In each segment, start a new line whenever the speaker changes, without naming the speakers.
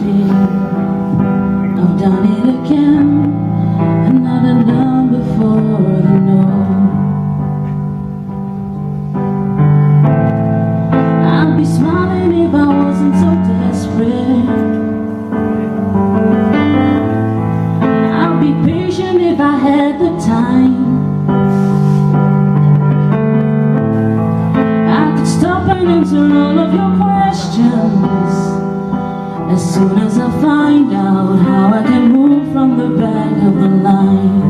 did. I've done it again, another number for the no. I'd be smiling if I wasn't so desperate. I'd be patient if I had the time. I could stop and answer all of your questions as soon as I find out how I can move from the back of the line.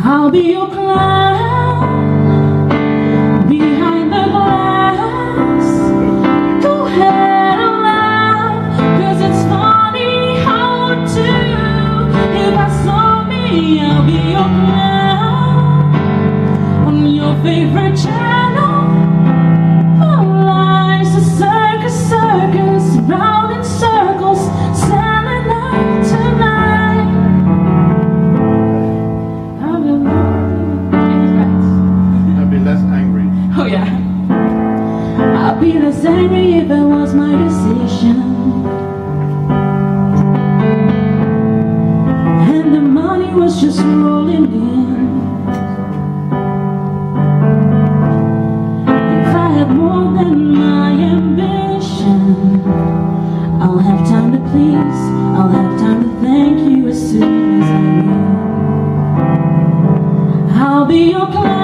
I'll be your clown behind the glass. Go ahead and laugh, 'cause it's funny how to. If I saw me, I'll be your clown on your favorite channel. Life's a circus, circus, round in circles, selling out tonight.
I'd be less angry.
Oh yeah. I'd be less angry if it was my decision, and the money was just rolling in. If I have more than my ambition, I'll have time to please, I'll have time to thank you as soon as I leave. I'll be your client.